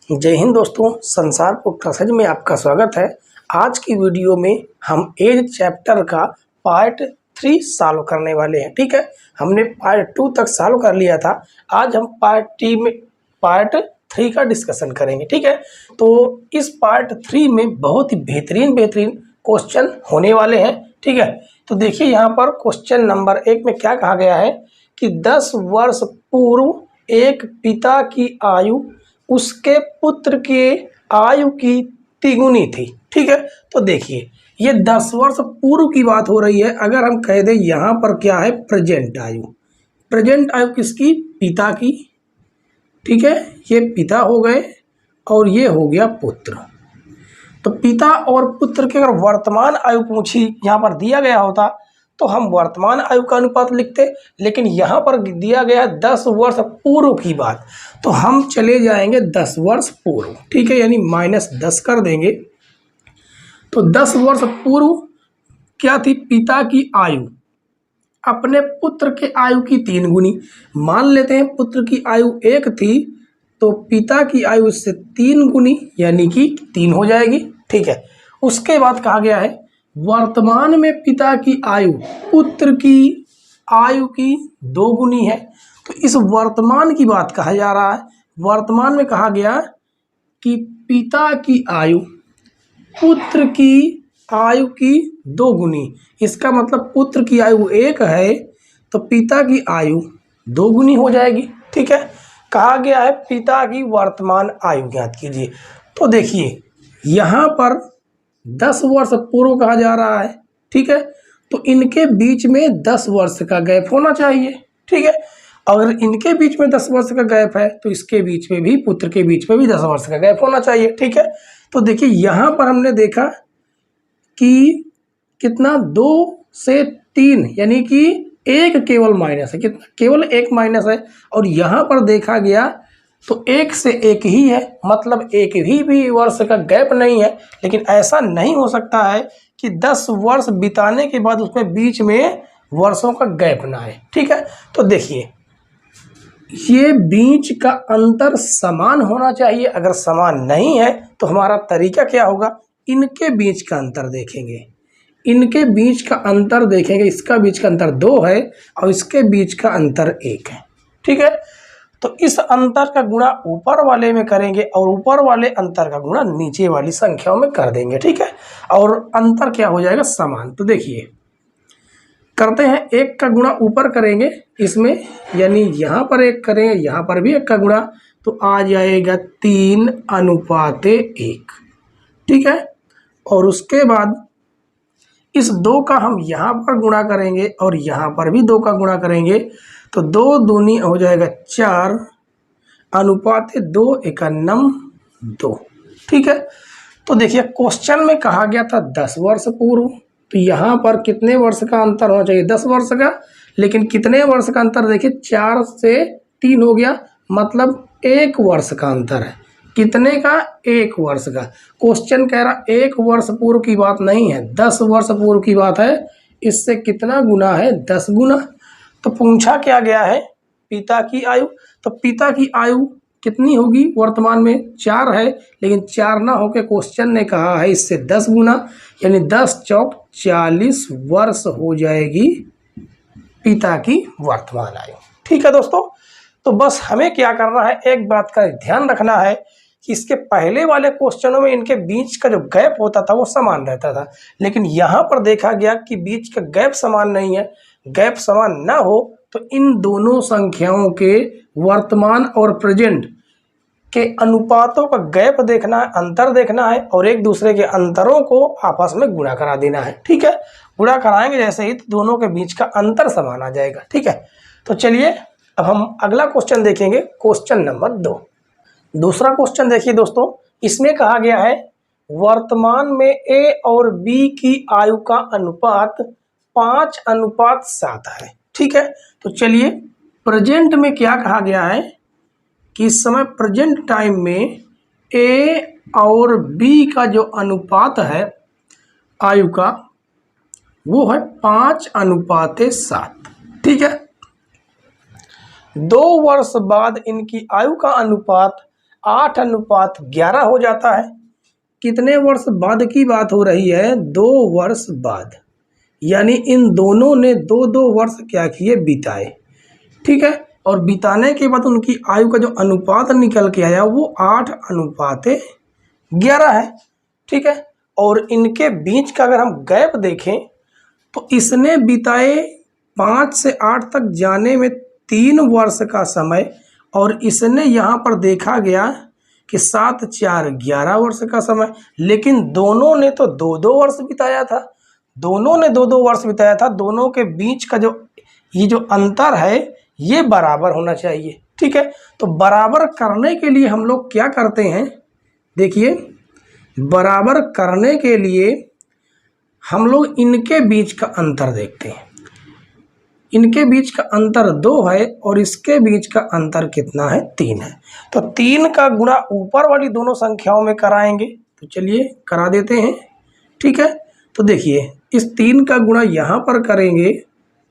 जय हिंद दोस्तों, संसार पुस्तक में आपका स्वागत है। आज की वीडियो में हम एज चैप्टर का पार्ट 3 सॉल्व करने वाले हैं। ठीक है, हमने पार्ट 2 तक सॉल्व कर लिया था। आज हम पार्ट 3 का डिस्कशन करेंगे। ठीक है, तो इस पार्ट 3 में बहुत ही बेहतरीन क्वेश्चन होने वाले हैं। ठीक है, तो देखिए यहाँ पर क्वेश्चन नंबर 1 में क्या कहा गया है कि 10 वर्ष पूर्व एक पिता की आयु उसके पुत्र के आयु की तिगुनी थी। ठीक है, तो देखिए ये 10 वर्ष पूर्व की बात हो रही है। अगर हम कह दें यहाँ पर क्या है, प्रेजेंट आयु किसकी, पिता की। ठीक है, ये पिता हो गए और ये हो गया पुत्र। तो पिता और पुत्र के अगर वर्तमान आयु पूछी यहाँ पर दिया गया होता तो हम वर्तमान आयु का अनुपात लिखते, लेकिन यहाँ पर दिया गया 10 वर्ष पूर्व की बात, तो हम चले जाएंगे 10 वर्ष पूर्व। ठीक है, यानी -10 कर देंगे। तो 10 वर्ष पूर्व क्या थी, पिता की आयु अपने पुत्र के आयु की 3 गुनी। मान लेते हैं पुत्र की आयु 1 थी तो पिता की आयु इससे 3 गुनी यानी कि 3 हो जाएगी। ठीक है, उसके बाद कहा गया है वर्तमान में पिता की आयु पुत्र की आयु की 2 गुनी है। तो इस वर्तमान की बात कहा जा रहा है। वर्तमान में कहा गया कि पिता की आयु पुत्र की आयु की 2 गुनी। इसका मतलब पुत्र की आयु 1 है तो पिता की आयु 2 गुनी हो जाएगी। ठीक है, कहा गया है पिता की वर्तमान आयु ज्ञात कीजिए। तो देखिए यहाँ पर 10 वर्ष पूर्व कहा जा रहा है। ठीक है, तो इनके बीच में 10 वर्ष का गैप होना चाहिए। ठीक है, अगर इनके बीच में 10 वर्ष का गैप है तो इसके बीच में भी, पुत्र के बीच में भी 10 वर्ष का गैप होना चाहिए। ठीक है, तो देखिए यहाँ पर हमने देखा कि कितना 2 से 3 यानी कि 1 केवल माइनस है, कितना केवल 1 माइनस है। और यहाँ पर देखा गया तो 1 से 1 ही है, मतलब एक भी वर्ष का गैप नहीं है। लेकिन ऐसा नहीं हो सकता है कि 10 वर्ष बिताने के बाद उसमें बीच में वर्षों का गैप ना आए। ठीक है, तो देखिए ये बीच का अंतर समान होना चाहिए। अगर समान नहीं है तो हमारा तरीका क्या होगा, इनके बीच का अंतर देखेंगे, इनके बीच का अंतर देखेंगे। इसका बीच का अंतर 2 है और इसके बीच का अंतर 1 है। ठीक है, तो इस अंतर का गुणा ऊपर वाले में करेंगे और ऊपर वाले अंतर का गुणा नीचे वाली संख्याओं में कर देंगे। ठीक है, और अंतर क्या हो जाएगा, समान। तो देखिए करते हैं, 1 का गुणा ऊपर करेंगे इसमें, यानी यहाँ पर 1 करेंगे, यहाँ पर भी 1 का गुणा, तो आ जाएगा 3:1। ठीक है, और उसके बाद इस 2 का हम यहाँ पर गुणा करेंगे और यहाँ पर भी 2 का गुणा करेंगे, तो 2 दूनी हो जाएगा 4 अनुपात 2 × 2। ठीक है, तो देखिए क्वेश्चन में कहा गया था 10 वर्ष पूर्व, तो यहाँ पर कितने वर्ष का अंतर होना चाहिए, 10 वर्ष का। लेकिन कितने वर्ष का अंतर देखिए, 4 से 3 हो गया, मतलब 1 वर्ष का अंतर है। कितने का, 1 वर्ष का। क्वेश्चन कह रहा 1 वर्ष पूर्व की बात नहीं है, 10 वर्ष पूर्व की बात है। इससे कितना गुना है, 10 गुना। तो पूछा क्या गया है, पिता की आयु। तो पिता की आयु कितनी होगी, वर्तमान में 4 है, लेकिन 4 ना होकर क्वेश्चन ने कहा है इससे 10 गुना, यानी 10 चौक 40 वर्ष हो जाएगी पिता की वर्तमान आयु। ठीक है दोस्तों, तो बस हमें क्या करना है, एक बात का ध्यान रखना है कि इसके पहले वाले क्वेश्चनों में इनके बीच का जो गैप होता था वो समान रहता था, लेकिन यहाँ पर देखा गया कि बीच का गैप समान नहीं है। गैप समान ना हो तो इन दोनों संख्याओं के वर्तमान और प्रेजेंट के अनुपातों का गैप देखना है, अंतर देखना है, और एक दूसरे के अंतरों को आपस में गुणा करा देना है। ठीक है, गुणा कराएंगे जैसे ही तो दोनों के बीच का अंतर समान आ जाएगा। ठीक है, तो चलिए अब हम अगला क्वेश्चन देखेंगे, क्वेश्चन नंबर 2। दूसरा क्वेश्चन देखिए दोस्तों, इसमें कहा गया है वर्तमान में ए और बी की आयु का अनुपात 5:7 है। ठीक है, तो चलिए प्रेजेंट में क्या कहा गया है कि इस समय प्रेजेंट टाइम में ए और बी का जो अनुपात है आयु का वो है 5:7। ठीक है, 2 वर्ष बाद इनकी आयु का अनुपात 8:11 हो जाता है। कितने वर्ष बाद की बात हो रही है? 2 वर्ष बाद, यानी इन दोनों ने 2-2 वर्ष क्या किए? बिताए। ठीक है, और बिताने के बाद उनकी आयु का जो अनुपात निकल के आया वो 8:11 है। ठीक है, और इनके बीच का अगर हम गैप देखें तो इसने बिताए 5 से 8 तक जाने में 3 वर्ष का समय, और इसने यहाँ पर देखा गया कि 7-4-11 वर्ष का समय। लेकिन दोनों ने तो 2-2 वर्ष बिताया था, दोनों ने 2-2 वर्ष बिताया था। दोनों के बीच का ये जो अंतर है ये बराबर होना चाहिए। ठीक है, तो बराबर करने के लिए हम लोग क्या करते हैं? देखिए, बराबर करने के लिए हम लोग इनके बीच का अंतर देखते हैं। इनके बीच का अंतर 2 है और इसके बीच का अंतर कितना है? 3 है। तो 3 का गुणा ऊपर वाली दोनों संख्याओं में कराएंगे। तो चलिए करा देते हैं। ठीक है, तो देखिए इस 3 का गुणा यहाँ पर करेंगे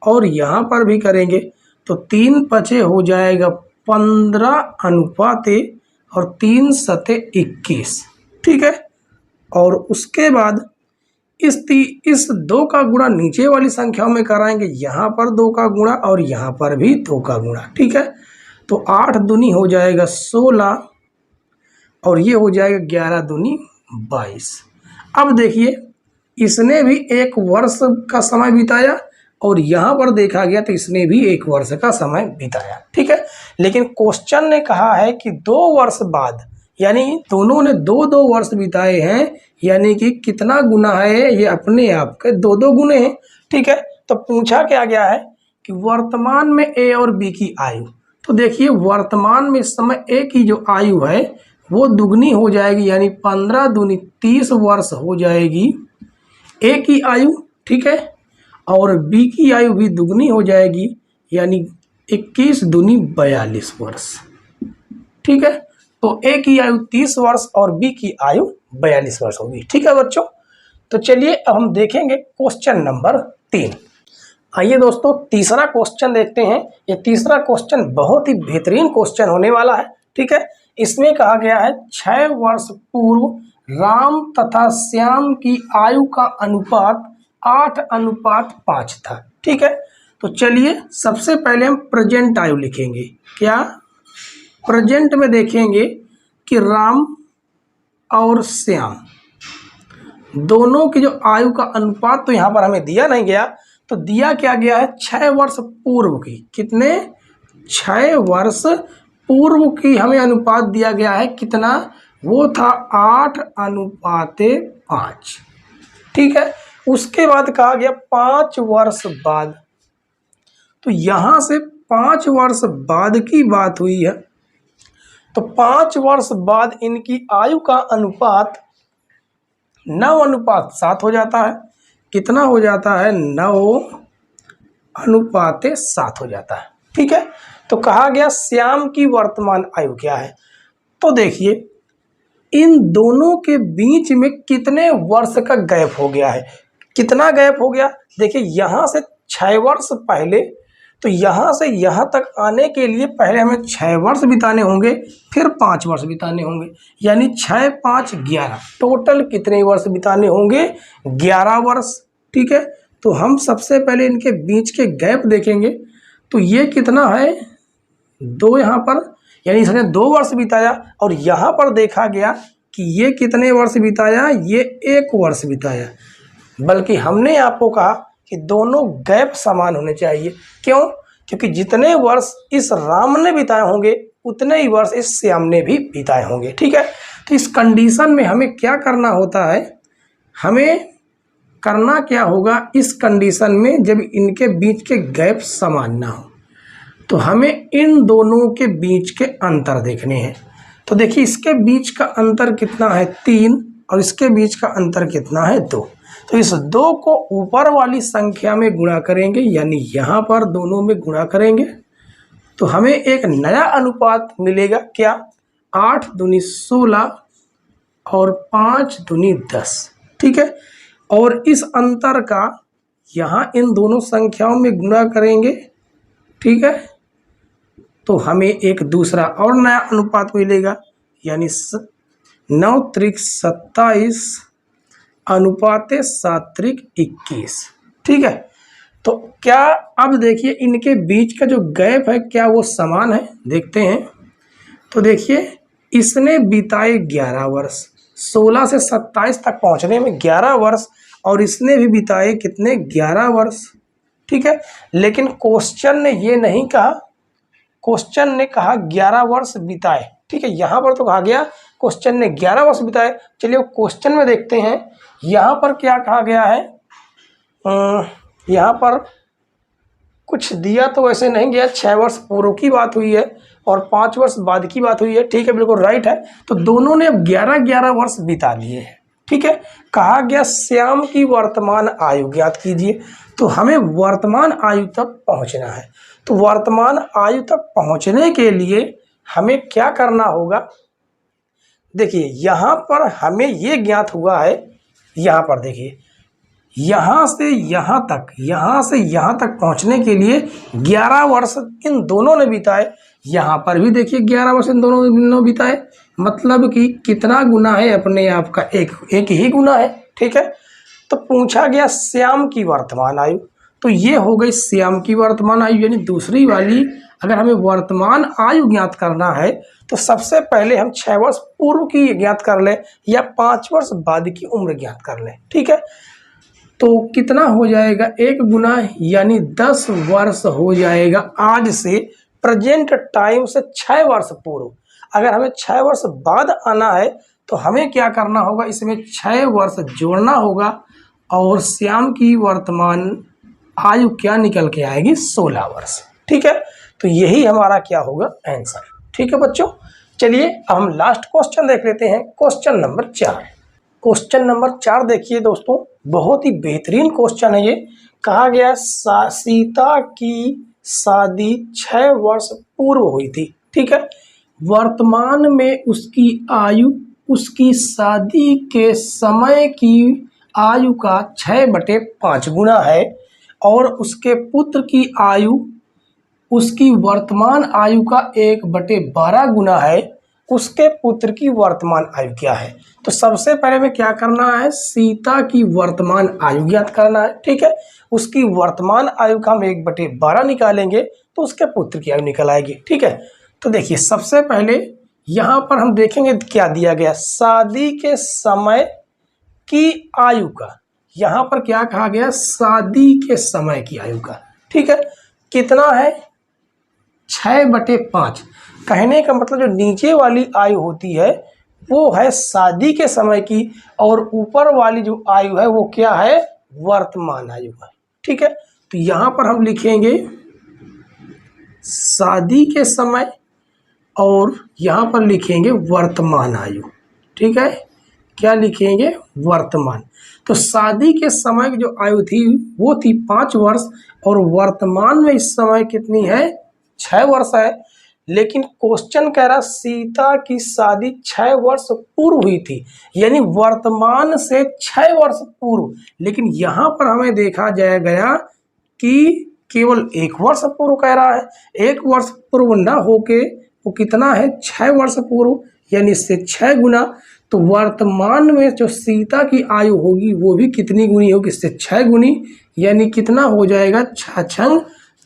और यहाँ पर भी करेंगे तो 3 पचे हो जाएगा 15 अनुपाते और 3 सते 21। ठीक है, और उसके बाद इस 2 का गुणा नीचे वाली संख्याओं में कराएंगे। यहाँ पर 2 का गुणा और यहाँ पर भी 2 का गुणा। ठीक है, तो 8 दूनी हो जाएगा 16 और ये हो जाएगा 11 दूनी 22। अब देखिए इसने भी 1 वर्ष का समय बिताया और यहाँ पर देखा गया तो इसने भी 1 वर्ष का समय बिताया। ठीक है, लेकिन क्वेश्चन ने कहा है कि 2 वर्ष बाद, यानी दोनों ने 2-2 वर्ष बिताए हैं, यानी कि कितना गुना है? ये अपने आप के 2-2 गुने हैं। ठीक है, तो पूछा क्या गया है कि वर्तमान में ए और बी की आयु। तो देखिए वर्तमान में इस समय ए की जो आयु है वो दुगनी हो जाएगी, यानी 15 दूनी 30 वर्ष हो जाएगी ए की आयु। ठीक है, और बी की आयु भी दुगनी हो जाएगी, यानी 21 दूनी 42 वर्ष। ठीक है, तो ए की आयु 30 वर्ष और बी की आयु 42 वर्ष होगी। ठीक है बच्चों, तो चलिए अब हम देखेंगे क्वेश्चन नंबर 3। आइए दोस्तों तीसरा क्वेश्चन देखते हैं। ये तीसरा क्वेश्चन बहुत ही बेहतरीन क्वेश्चन होने वाला है। ठीक है, इसमें कहा गया है 6 वर्ष पूर्व राम तथा श्याम की आयु का अनुपात 8:5 था। ठीक है, तो चलिए सबसे पहले हम प्रेजेंट आयु लिखेंगे। क्या? प्रेजेंट में देखेंगे कि राम और श्याम दोनों की जो आयु का अनुपात तो यहाँ पर हमें दिया नहीं गया, तो दिया क्या गया है? 6 वर्ष पूर्व की। कितने? 6 वर्ष पूर्व की हमें अनुपात दिया गया है। कितना? वो था 8:5। ठीक है, उसके बाद कहा गया 5 वर्ष बाद, तो यहाँ से 5 वर्ष बाद की बात हुई है। तो 5 वर्ष बाद इनकी आयु का अनुपात 9:7 हो जाता है। कितना हो जाता है? 9:7 हो जाता है। ठीक है, तो कहा गया श्याम की वर्तमान आयु क्या है? तो देखिए इन दोनों के बीच में कितने वर्ष का गैप हो गया है? कितना गैप हो गया? देखिए यहाँ से 6 वर्ष पहले, तो यहाँ से यहाँ तक आने के लिए पहले हमें 6 वर्ष बिताने होंगे, फिर 5 वर्ष बिताने होंगे, यानी 6, 5, 11 टोटल कितने वर्ष बिताने होंगे? 11 वर्ष। ठीक है, तो हम सबसे पहले इनके बीच के गैप देखेंगे। तो ये कितना है? 2 यहाँ पर, यानी इसने 2 वर्ष बिताया, और यहाँ पर देखा गया कि ये कितने वर्ष बिताया? ये 1 वर्ष बिताया। बल्कि हमने आपको कहा कि दोनों गैप समान होने चाहिए। क्यों? क्योंकि जितने वर्ष इस राम ने बिताए होंगे उतने ही वर्ष इस श्याम ने भी बिताए होंगे। ठीक है, तो इस कंडीशन में हमें क्या करना होता है? हमें करना क्या होगा इस कंडीशन में, जब इनके बीच के गैप समान ना हो, तो हमें इन दोनों के बीच के अंतर देखने हैं। तो देखिए इसके बीच का अंतर कितना है? 3, और इसके बीच का अंतर कितना है? 2। तो इस 2 को ऊपर वाली संख्या में गुणा करेंगे, यानी यहाँ पर दोनों में गुणा करेंगे तो हमें एक नया अनुपात मिलेगा। क्या? 8 दूनी 16 और 5 दूनी 10। ठीक है, और इस अंतर का यहाँ इन दोनों संख्याओं में गुणा करेंगे। ठीक है, तो हमें एक दूसरा और नया अनुपात मिलेगा, यानी 9 त्रिक 27 अनुपाते 7 त्रिक 21। ठीक है, तो क्या अब देखिए इनके बीच का जो गैप है क्या वो समान है, देखते हैं। तो देखिए इसने बिताए 11 वर्ष, 16 से 27 तक पहुंचने में 11 वर्ष, और इसने भी बिताए कितने 11 वर्ष। ठीक है, लेकिन क्वेश्चन ने ये नहीं कहा, क्वेश्चन ने कहा 11 वर्ष बिताए। ठीक है, यहाँ पर तो कहा गया क्वेश्चन ने 11 वर्ष बिताए। चलिए क्वेश्चन में देखते हैं यहाँ पर क्या कहा गया है। यहाँ पर कुछ दिया तो वैसे नहीं गया, 6 वर्ष पूर्व की बात हुई है और 5 वर्ष बाद की बात हुई है। ठीक है, बिल्कुल राइट है। तो दोनों ने अब 11-11 वर्ष बिता लिए हैं। ठीक है, कहा गया श्याम की वर्तमान आयु ज्ञात कीजिए, तो हमें वर्तमान आयु तक पहुंचना है। तो वर्तमान आयु तक पहुंचने के लिए हमें क्या करना होगा, देखिए यहाँ पर हमें ये ज्ञात हुआ है, यहाँ पर देखिए यहाँ से यहाँ तक, यहाँ से यहाँ तक पहुँचने के लिए 11 वर्ष इन दोनों ने बिताए। यहाँ पर भी देखिए 11 वर्ष इन दोनों ने बिताए, मतलब कि कितना गुना है अपने आप का, एक ही गुना है। ठीक है, तो पूछा गया श्याम की वर्तमान आयु, तो ये हो गई श्याम की वर्तमान आयु, यानी दूसरी वाली। अगर हमें वर्तमान आयु ज्ञात करना है तो सबसे पहले हम 6 वर्ष पूर्व की ज्ञात कर लें या 5 वर्ष बाद की उम्र ज्ञात कर लें। ठीक है, तो कितना हो जाएगा, 1 गुना यानी 10 वर्ष हो जाएगा आज से, प्रेजेंट टाइम से 6 वर्ष पूर्व। अगर हमें 6 वर्ष बाद आना है तो हमें क्या करना होगा, इसमें 6 वर्ष जोड़ना होगा और श्याम की वर्तमान आयु क्या निकल के आएगी, 16 वर्ष। ठीक है, तो यही हमारा क्या होगा आंसर। ठीक है बच्चों, चलिए अब हम लास्ट क्वेश्चन देख लेते हैं, क्वेश्चन नंबर 4। क्वेश्चन नंबर 4 देखिए दोस्तों, बहुत ही बेहतरीन क्वेश्चन है ये। कहा गया सीता की शादी 6 वर्ष पूर्व हुई थी। ठीक है, वर्तमान में उसकी आयु उसकी शादी के समय की आयु का 6/5 गुना है, और उसके पुत्र की आयु उसकी वर्तमान आयु का 1/12 गुना है। उसके पुत्र की वर्तमान आयु क्या है, तो सबसे पहले में क्या करना है, सीता की वर्तमान आयु ज्ञात करना है। ठीक है, उसकी वर्तमान आयु का हम 1/12 निकालेंगे तो उसके पुत्र की आयु निकल आएगी। ठीक है, तो देखिए सबसे पहले यहाँ पर हम देखेंगे क्या दिया गया, शादी के समय की आयु का, यहाँ पर क्या कहा गया, शादी के समय की आयु का। ठीक है, कितना है, 6/5। कहने का मतलब जो नीचे वाली आयु होती है वो है शादी के समय की, और ऊपर वाली जो आयु है वो क्या है, वर्तमान आयु है। ठीक है, तो यहाँ पर हम लिखेंगे शादी के समय और यहाँ पर लिखेंगे वर्तमान आयु। ठीक है, क्या लिखेंगे, वर्तमान। तो शादी के समय की जो आयु थी वो थी 5 वर्ष, और वर्तमान में इस समय कितनी है, 6 वर्ष है। लेकिन क्वेश्चन कह रहा सीता की शादी 6 वर्ष पूर्व हुई थी, यानी वर्तमान से 6 वर्ष पूर्व। लेकिन यहाँ पर हमें देखा जाए गया कि केवल 1 वर्ष पूर्व कह रहा है, 1 वर्ष पूर्व ना होके वो कितना है, 6 वर्ष पूर्व, यानी इससे 6 गुना। तो वर्तमान में जो सीता की आयु होगी वो भी कितनी गुनी होगी, इससे 6 गुनी, यानी कितना हो जाएगा,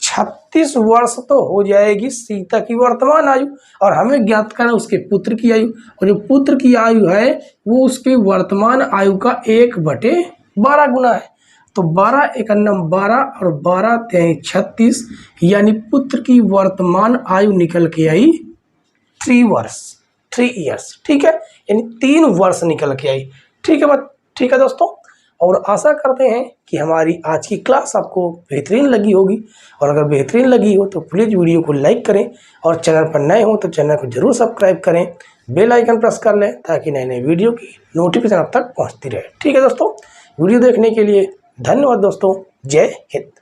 36 वर्ष तो हो जाएगी सीता की वर्तमान आयु। और हमें ज्ञात करना उसके पुत्र की आयु, और जो पुत्र की आयु है वो उसके वर्तमान आयु का 1/12 गुना है। तो 12 एकन्नम 12 और 12 तेईं 36, यानी पुत्र की वर्तमान आयु निकल के आई 3 वर्ष, 3 ईयर्स। ठीक है, यानी 3 वर्ष निकल के आई। ठीक है ठीक है दोस्तों, और आशा करते हैं कि हमारी आज की क्लास आपको बेहतरीन लगी होगी, और अगर बेहतरीन लगी हो तो प्लीज़ वीडियो को लाइक करें, और चैनल पर नए हो तो चैनल को जरूर सब्सक्राइब करें, बेल आइकन प्रेस कर लें ताकि नए नए वीडियो की नोटिफिकेशन आप तक पहुंचती रहे। ठीक है दोस्तों, वीडियो देखने के लिए धन्यवाद दोस्तों, जय हिंद।